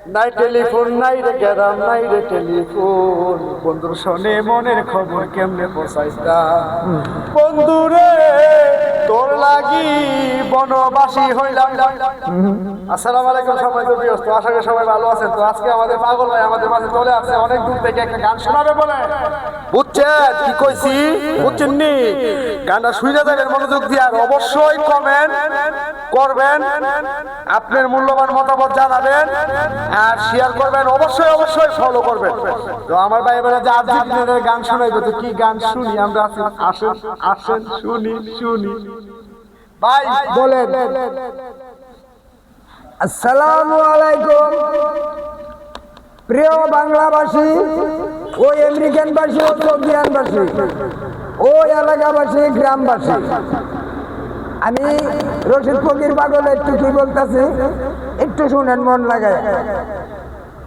নাই টেলিফোন নাই রে গ্যারাম নাই রে টেলিফোন, বন্ধুর শোনে মনের খবর কেমনে পৌঁছাইতা। বন্ধুরে তোর লাগি বনবাসী হইলাম। আসসালামু আলাইকুম, সবাই তো ব্যস্ত, আশা করি সবাই ভালো আছেন। তো আজকে আমাদের পাগল ভাই আমাদের মাঝে চলে আসছে, অনেক দূর থেকে একটা গান শোনাবে বলে। বুঝছেন কি কইছি? বুঝছেন নি? গানটা শুনে যাবেন মনোযোগ দিয়ে, আর অবশ্যই কমেন্ট করবেন, আপনার মূল্যবান মতামত জানাবেন আর শেয়ার করবেন, অবশ্যই অবশ্যই ফলো করবেন। তো আমার ভাই এবারে যে আরজিনের গান শোনাইবে, তো কি গান শুনি আমরা? আসেন আসেন শুনি শুনি ভাই বলেন। আসসালামু আলাইকুম প্রিয় বাংলাভাষী ও আমেরিকানবাসী ও সৌদিয়ানবাসী ও এলাকাবাসী গ্রামবাসী, আমি রশিদ ফকির পাগল একটু কি বলতেছি, একটু শুনেন মন লাগায়।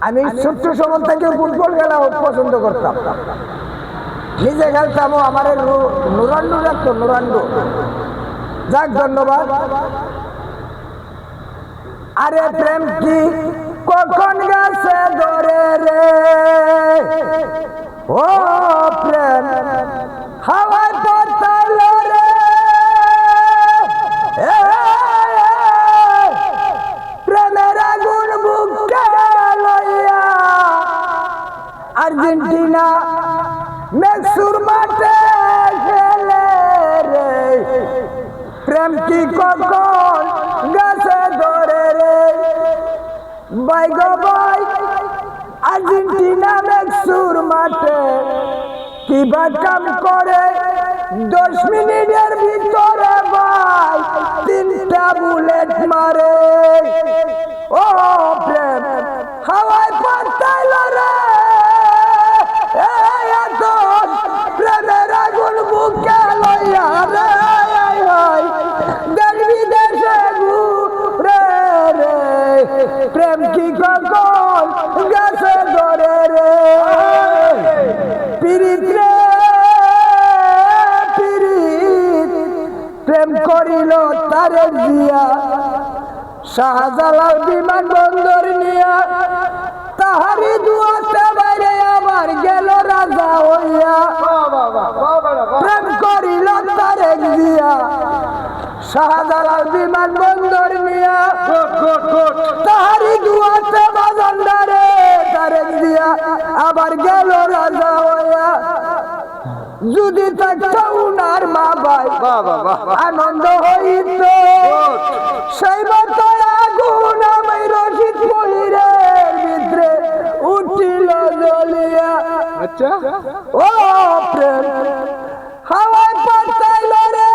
আমি ছোট্ট সময় থেকে ফুটবল খেলা পছন্দ করতাম, নিজে খেলতাম, আমার নুরান্ডু রাখতো, নুরান্ডু। যাক, ধন্যবাদ। আরে প্রেম কি কখন গাছে ধরে রে, ও প্রেম হাওয়ায় পাতালো রে, প্রেমের আগুন বুকে লইয়া আর্জেন্টিনা মেক্সুর মাঠে খেলে রে, প্রেম কি কখন গাছে ধরে রে, বাই গো বাই আর্জেন্টিনা মেক্সুর মাঠে কিবা কাম করে 10 মিনিটের ভিতরে ভাই 3টা বুলেট মারে, ও প্রেম হাওয়ায় পাতাইলো রে, প্রেমের আগুন বুকে লইয়া রে, দেখবি দেশে ঘুরে রে, প্রেম কি কখন গাছে ধরে রে, পিরিত রে পিরিত, প্রেম করিল তারে দিয়া শাহজালাল বিমান বন্দর নিয়া, তাহারি দুয়াতে বাইরে আবার গেল রাজা হইয়া, প্রেম করিল তারেক দিয়া শাহজালাল বিমান বন্দর নিয়া, তাহারি দুয়াতে বাজান্ডারে তারেক দিয়া আবার গেল রাজা হইয়া। যদি থাকতো উনার মা ভাই আনন্দ হইত, সেই মতো আগুন আমি রশিদ ফকিরের ভিতরে উঠিল জ্বলিয়া। আচ্ছা, ও প্রেম হাওয়ায় পাতাইলো রে,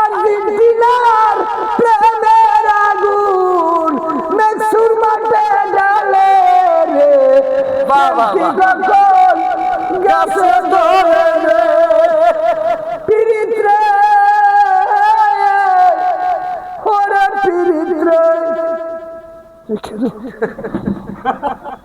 আর্জেন্টিনার প্রেমের আগুন মেক্সুর মাঠে ঢালে রে, কখন গাছে ধরে রে, পিরিত রে ওরে পিরিত রে।